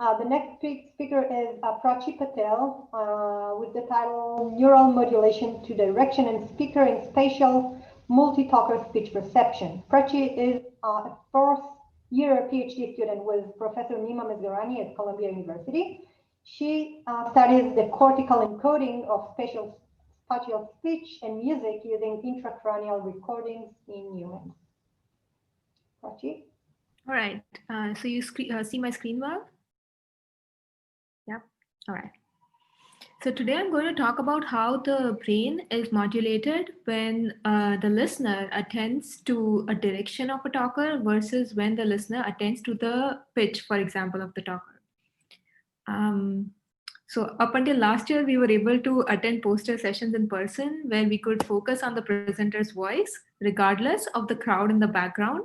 The next speaker is Prachi Patel with the title Neural Modulation to Direction and Speaker in Spatial Multi-Talker Speech Perception. Prachi is a first-year PhD student with Professor Nima Mezgarani at Columbia University. She studies the cortical encoding of spatial speech and music using intracranial recordings in humans. Prachi? All right. So you see my screen well? Yeah. All right. So today I'm going to talk about how the brain is modulated when the listener attends to a direction of a talker versus when the listener attends to the pitch, for example, of the talker. Um, so up until last year, we were able to attend poster sessions in person where we could focus on the presenter's voice, regardless of the crowd in the background.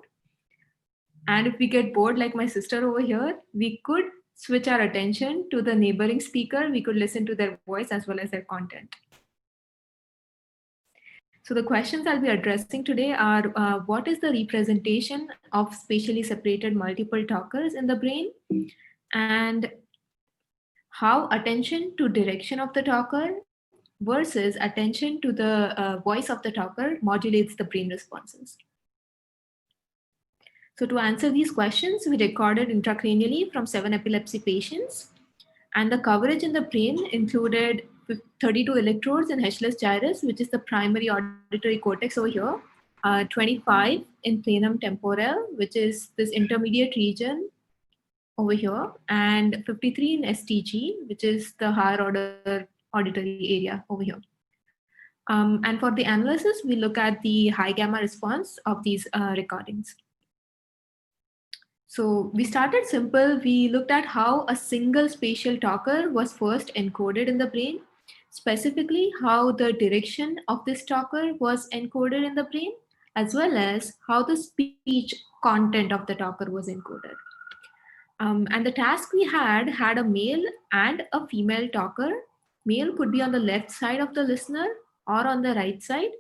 And if we get bored, like my sister over here, we could switch our attention to the neighboring speaker. We could listen to their voice as well as their content. So the questions I'll be addressing today are what is the representation of spatially separated multiple talkers in the brain? And how attention to direction of the talker versus attention to the voice of the talker modulates the brain responses. So to answer these questions, we recorded intracranially from 7 epilepsy patients, and the coverage in the brain included 32 electrodes in Hechel's gyrus, which is the primary auditory cortex over here, 25 in planum temporal, which is this intermediate region over here, and 53 in STG, which is the higher order auditory area over here. And for the analysis, we look at the high gamma response of these recordings. So we started simple. We looked at how a single spatial talker was first encoded in the brain, specifically how the direction of this talker was encoded in the brain, as well as how the speech content of the talker was encoded. And the task we had a male and a female talker. Male could be on the left side of the listener or on the right side.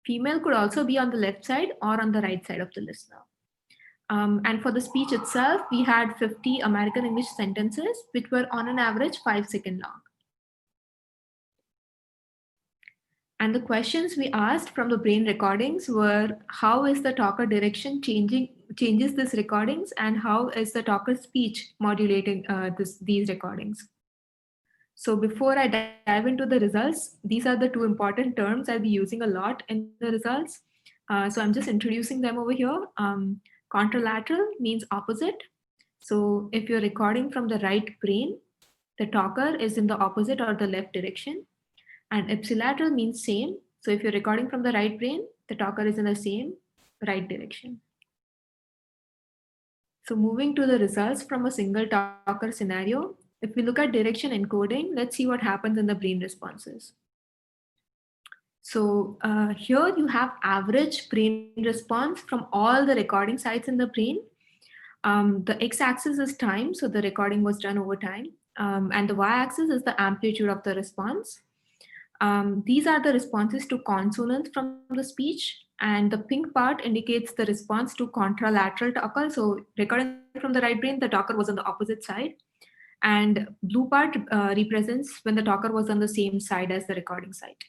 Female could also be on the left side or on the right side of the listener. And for the speech itself, we had 50 American English sentences, which were on an average 5-second long. And the questions we asked from the brain recordings were, how is the talker direction changes these recordings, and how is the talker speech modulating these recordings? So before I dive into the results, these are the two important terms I'll be using a lot in the results. So I'm just introducing them over here. Contralateral means opposite. So if you're recording from the right brain, the talker is in the opposite or the left direction. And ipsilateral means same. So if you're recording from the right brain, the talker is in the same right direction. So moving to the results from a single talker scenario, if we look at direction encoding, let's see what happens in the brain responses. So here you have average brain response from all the recording sites in the brain. The x-axis is time, so the recording was done over time. And the y-axis is the amplitude of the response. These are the responses to consonants from the speech, and the pink part indicates the response to contralateral talker. So recording from the right brain, the talker was on the opposite side. And blue part represents when the talker was on the same side as the recording site.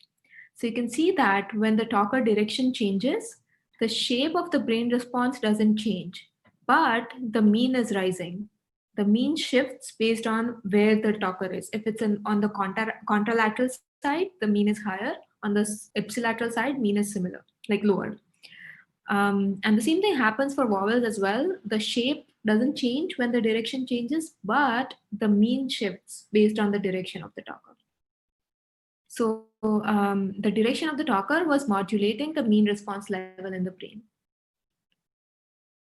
So you can see that when the talker direction changes, the shape of the brain response doesn't change, but the mean is rising. The mean shifts based on where the talker is. If it's on the contralateral side, the mean is higher. On the ipsilateral side, mean is similar, like lower. And the same thing happens for vowels as well. The shape doesn't change when the direction changes, but the mean shifts based on the direction of the talker. So the direction of the talker was modulating the mean response level in the brain.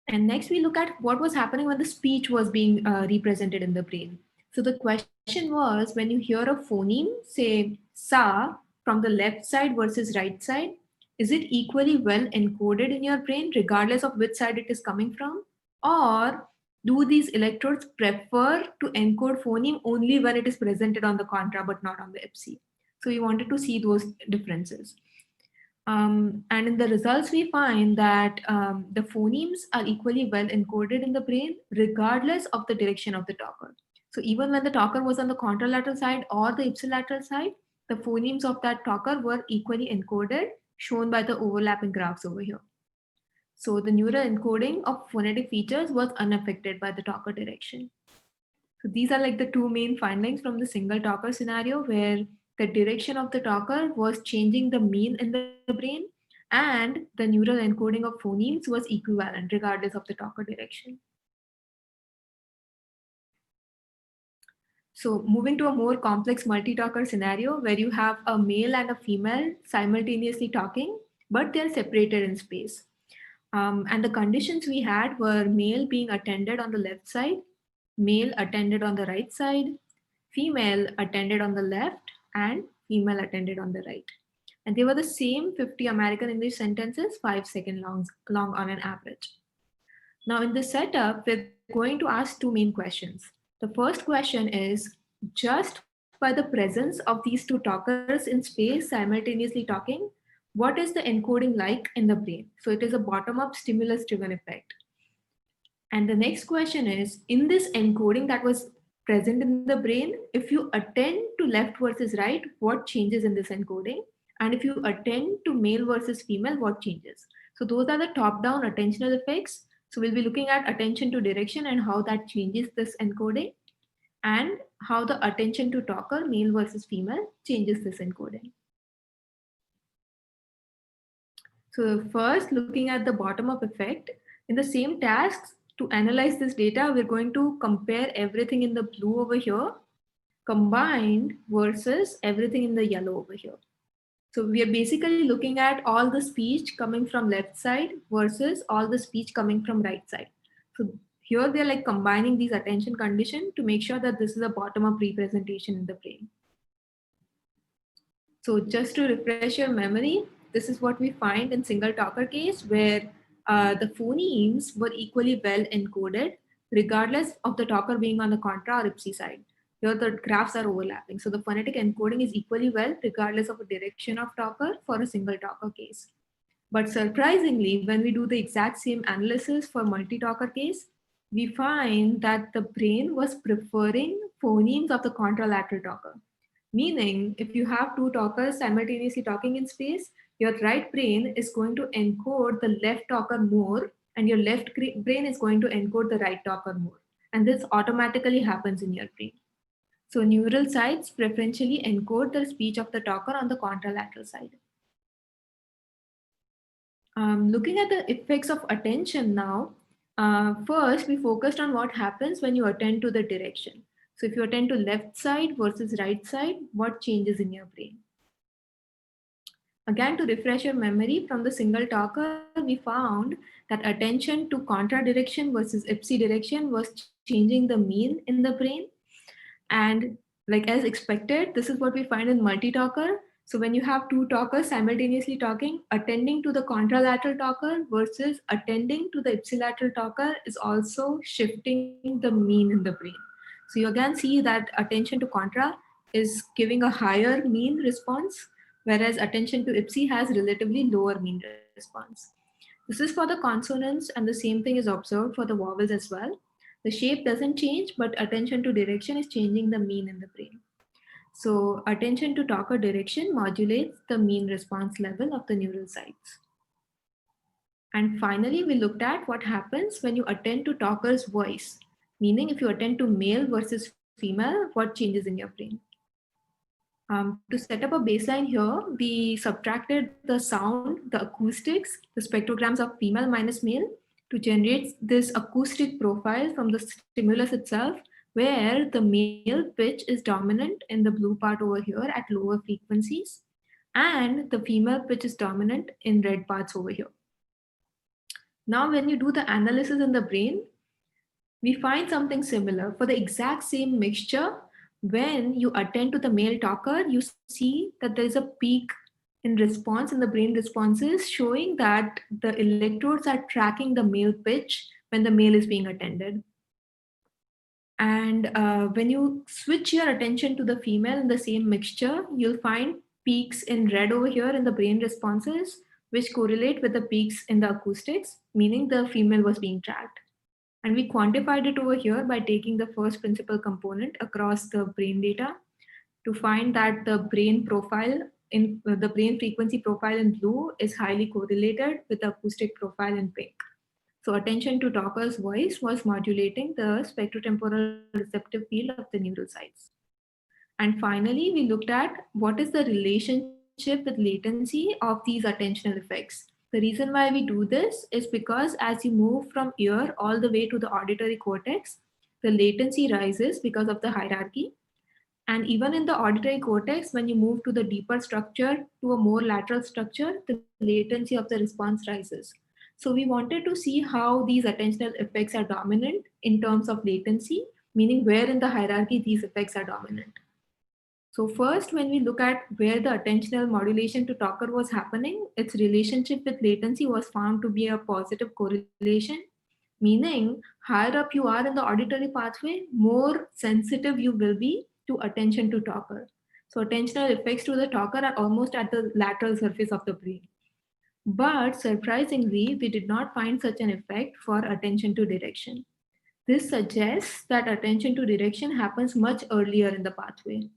And next we look at what was happening when the speech was being represented in the brain. So the question was, when you hear a phoneme, say sa, from the left side versus right side, is it equally well encoded in your brain regardless of which side it is coming from? Or do these electrodes prefer to encode phoneme only when it is presented on the contra but not on the ipsi? So we wanted to see those differences. And in the results, we find that the phonemes are equally well encoded in the brain, regardless of the direction of the talker. So even when the talker was on the contralateral side or the ipsilateral side, the phonemes of that talker were equally encoded, shown by the overlapping graphs over here. So the neural encoding of phonetic features was unaffected by the talker direction. So these are like the two main findings from the single talker scenario, where the direction of the talker was changing the mean in the brain, and the neural encoding of phonemes was equivalent regardless of the talker direction. So moving to a more complex multi-talker scenario where you have a male and a female simultaneously talking, but they're separated in space. And the conditions we had were male being attended on the left side, male attended on the right side, female attended on the left, and female attended on the right. And they were the same 50 American English sentences, 5 seconds long on an average. Now in this setup, we're going to ask two main questions. The first question is, just by the presence of these two talkers in space simultaneously talking, what is the encoding like in the brain? So it is a bottom-up stimulus-driven effect. And the next question is, in this encoding that was present in the brain, if you attend to left versus right, what changes in this encoding? And if you attend to male versus female, what changes? So those are the top-down attentional effects. So we'll be looking at attention to direction and how that changes this encoding, and how the attention to talker, male versus female, changes this encoding. So first, looking at the bottom-up effect, in the same tasks, to analyze this data, we're going to compare everything in the blue over here combined versus everything in the yellow over here. So we are basically looking at all the speech coming from left side versus all the speech coming from right side. So here we are like combining these attention conditions to make sure that this is a bottom-up representation in the brain. So just to refresh your memory, this is what we find in single talker case, where the phonemes were equally well encoded, regardless of the talker being on the contra or ipsi side. Here the graphs are overlapping. So the phonetic encoding is equally well, regardless of the direction of talker for a single talker case. But surprisingly, when we do the exact same analysis for multi-talker case, we find that the brain was preferring phonemes of the contralateral talker. Meaning, if you have two talkers simultaneously talking in space, your right brain is going to encode the left talker more, and your left brain is going to encode the right talker more. And this automatically happens in your brain. So neural sites preferentially encode the speech of the talker on the contralateral side. Looking at the effects of attention now, first we focused on what happens when you attend to the direction. So if you attend to left side versus right side, what changes in your brain? Again, to refresh your memory from the single talker, we found that attention to contra direction versus ipsi direction was changing the mean in the brain. And like as expected, this is what we find in multi-talker. So when you have two talkers simultaneously talking, attending to the contralateral talker versus attending to the ipsilateral talker is also shifting the mean in the brain. So you again see that attention to contra is giving a higher mean response, whereas attention to ipsi has relatively lower mean response. This is for the consonants, and the same thing is observed for the vowels as well. The shape doesn't change, but attention to direction is changing the mean in the brain. So attention to talker direction modulates the mean response level of the neural sites. And finally, we looked at what happens when you attend to talker's voice, meaning if you attend to male versus female, what changes in your brain. To set up a baseline here, we subtracted the sound, the acoustics, the spectrograms of female minus male to generate this acoustic profile from the stimulus itself, where the male pitch is dominant in the blue part over here at lower frequencies, and the female pitch is dominant in red parts over here. Now, when you do the analysis in the brain, we find something similar. For the exact same mixture, when you attend to the male talker, you see that there is a peak in response in the brain responses, showing that the electrodes are tracking the male pitch when the male is being attended. And when you switch your attention to the female in the same mixture, you'll find peaks in red over here in the brain responses, which correlate with the peaks in the acoustics, meaning the female was being tracked. And we quantified it over here by taking the first principal component across the brain data to find that the brain profile in the brain frequency profile in blue is highly correlated with the acoustic profile in pink. So attention to talker's voice was modulating the spectrotemporal receptive field of the neural sites. And finally, we looked at what is the relationship with latency of these attentional effects. The reason why we do this is because as you move from ear all the way to the auditory cortex, the latency rises because of the hierarchy. And even in the auditory cortex, when you move to the deeper structure, to a more lateral structure, the latency of the response rises. So we wanted to see how these attentional effects are dominant in terms of latency, meaning where in the hierarchy these effects are dominant. So first, when we look at where the attentional modulation to talker was happening, its relationship with latency was found to be a positive correlation, meaning higher up you are in the auditory pathway, more sensitive you will be to attention to talker. So attentional effects to the talker are almost at the lateral surface of the brain. But surprisingly, we did not find such an effect for attention to direction. This suggests that attention to direction happens much earlier in the pathway.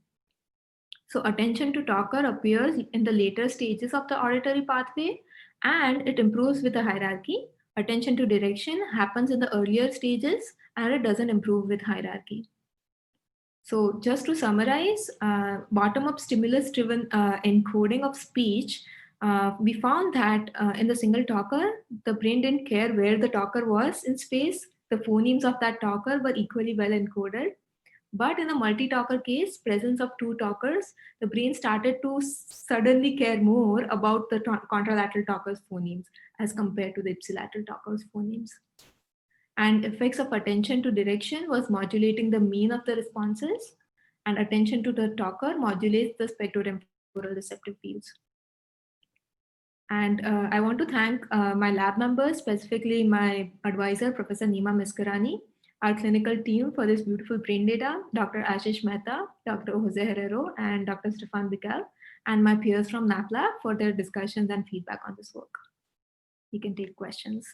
So attention to talker appears in the later stages of the auditory pathway and it improves with the hierarchy. Attention to direction happens in the earlier stages and it doesn't improve with hierarchy. So just to summarize, bottom-up stimulus-driven encoding of speech, we found that in the single talker, the brain didn't care where the talker was in space. The phonemes of that talker were equally well encoded. But in a multi-talker case, presence of two talkers, the brain started to suddenly care more about the contralateral talker's phonemes as compared to the ipsilateral talker's phonemes. And effects of attention to direction was modulating the mean of the responses, and attention to the talker modulates the spectrotemporal receptive fields. And I want to thank my lab members, specifically my advisor, Professor Nima Miskarani, our clinical team for this beautiful brain data, Dr. Ashish Mehta, Dr. Jose Herrero, and Dr. Stefan Bical, and my peers from NAPLAB for their discussions and feedback on this work. We can take questions.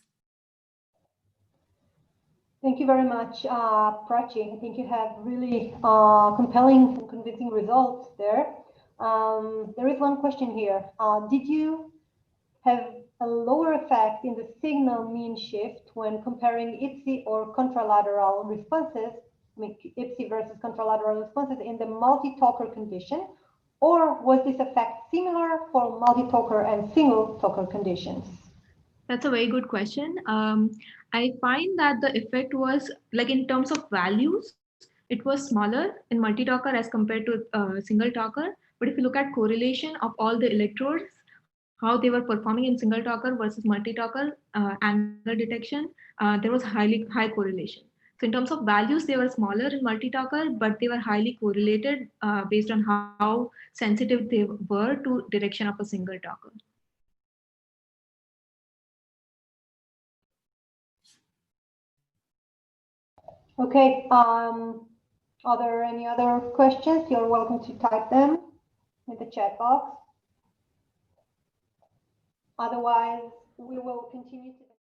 Thank you very much, Prachi. I think you have really compelling and convincing results there. There is one question here. Did you have a lower effect in the signal mean shift when comparing IPSI or contralateral responses, I mean, IPSI versus contralateral responses in the multi-talker condition, or was this effect similar for multi-talker and single-talker conditions? That's a very good question. I find that the effect was, like in terms of values, it was smaller in multi-talker as compared to single talker. But if you look at correlation of all the electrodes, how they were performing in single talker versus multi-talker angle detection, there was high correlation. So in terms of values, they were smaller in multi-talker, but they were highly correlated based on how sensitive they were to direction of a single talker. Okay, are there any other questions? You're welcome to type them in the chat box. Otherwise, we will continue to